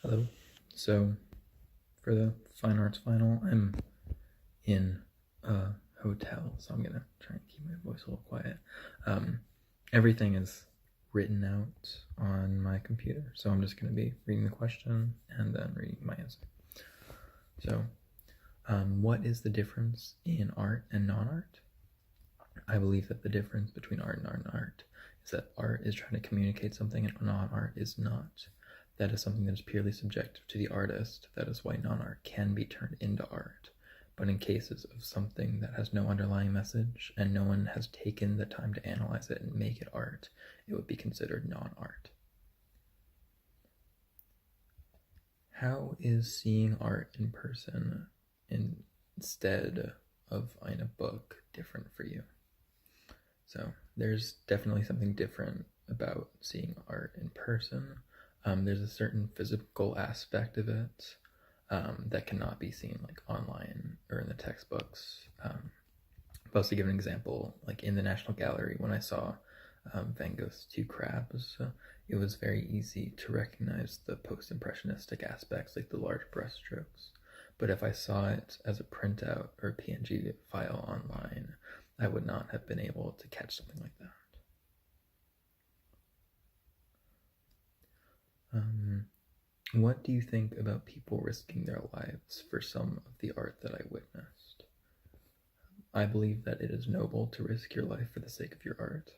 Hello. So, for the fine arts final, I'm in a hotel, so I'm gonna try and keep my voice a little quiet. Everything is written out on my computer, so I'm just gonna be reading the question and then reading my answer. So, what is the difference in art and non-art? I believe that the difference between art and non-art is that art is trying to communicate something and non-art is not. That is something that is purely subjective to the artist. That is why non-art can be turned into art. But in cases of something that has no underlying message and no one has taken the time to analyze it and make it art, it would be considered non-art. How is seeing art in person instead of in a book different for you? So there's definitely something different about seeing art in person. There's a certain physical aspect of it that cannot be seen like online or in the textbooks. But to give an example, like in the National Gallery, when I saw Van Gogh's Two Crabs, it was very easy to recognize the post-impressionistic aspects, like the large brushstrokes. But if I saw it as a printout or a PNG file online, I would not have been able to catch something like that. What do you think about people risking their lives for some of the art that I witnessed? I believe that it is noble to risk your life for the sake of your art.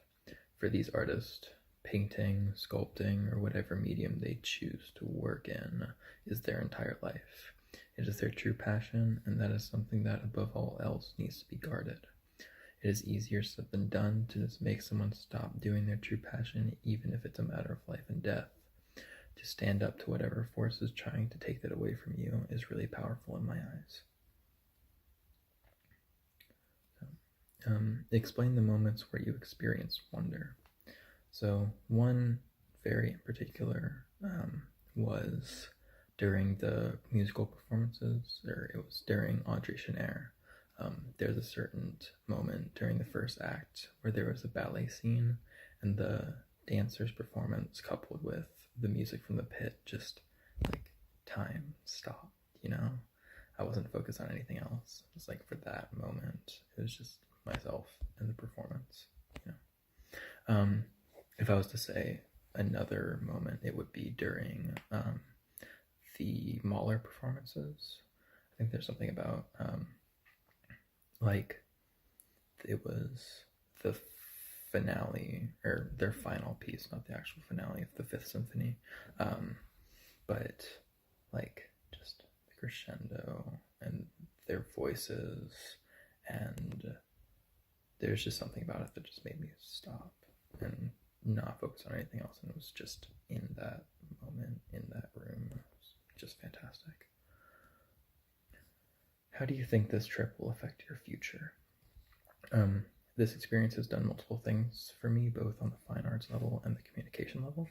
For these artists, painting, sculpting, or whatever medium they choose to work in is their entire life. It is their true passion, and that is something that above all else needs to be guarded. It is easier said than done to just make someone stop doing their true passion, even if it's a matter of life and death. To stand up to whatever force is trying to take that away from you is really powerful in my eyes. Explain the moments where you experienced wonder. So one very in particular was during the musical performances, or it was during Audrey Cheneyre. There's a certain moment during the first act where there was a ballet scene, and the dancer's performance coupled with the music from the pit, just like time stopped, I wasn't focused on anything else. Just like for that moment, it was just myself and the performance, If I was to say another moment, it would be during the Mahler performances. I think there's something about like it was the finale, or their final piece, not the actual finale of the Fifth Symphony, but like just the crescendo and their voices, and there's just something about it that just made me stop and not focus on anything else, and it was just in that moment, in that room. It was just fantastic. How do you think this trip will affect your future? This experience has done multiple things for me, both on the fine arts level and the communication level.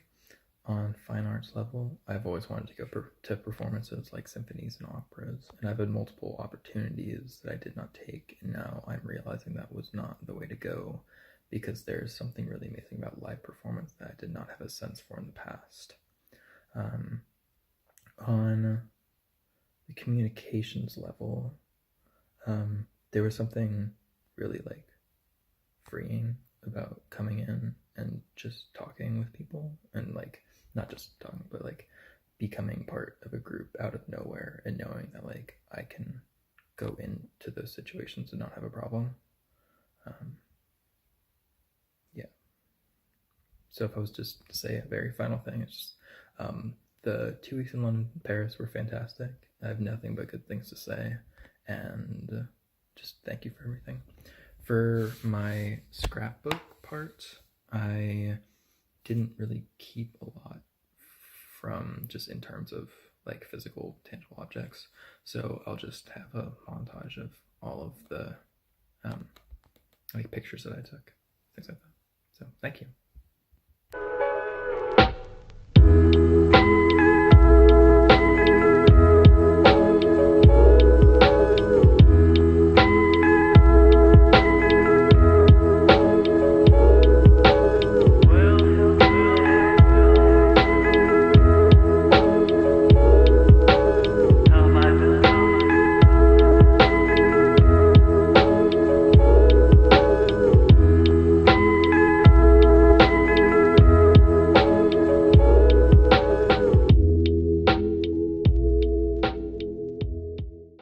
On fine arts level, I've always wanted to go to performances like symphonies and operas, and I've had multiple opportunities that I did not take, and now I'm realizing that was not the way to go, because there's something really amazing about live performance that I did not have a sense for in the past. On the communications level, there was something really like freeing about coming in and just talking with people, and like not just talking, but like becoming part of a group out of nowhere and knowing that like I can go into those situations and not have a problem. Yeah. So if I was just to say a very final thing, it's just, the 2 weeks in London and Paris were fantastic. I have nothing but good things to say, and just thank you for everything. For my scrapbook part, I didn't really keep a lot from just in terms of like physical, tangible objects. So I'll just have a montage of all of the like pictures that I took, things like that. So thank you.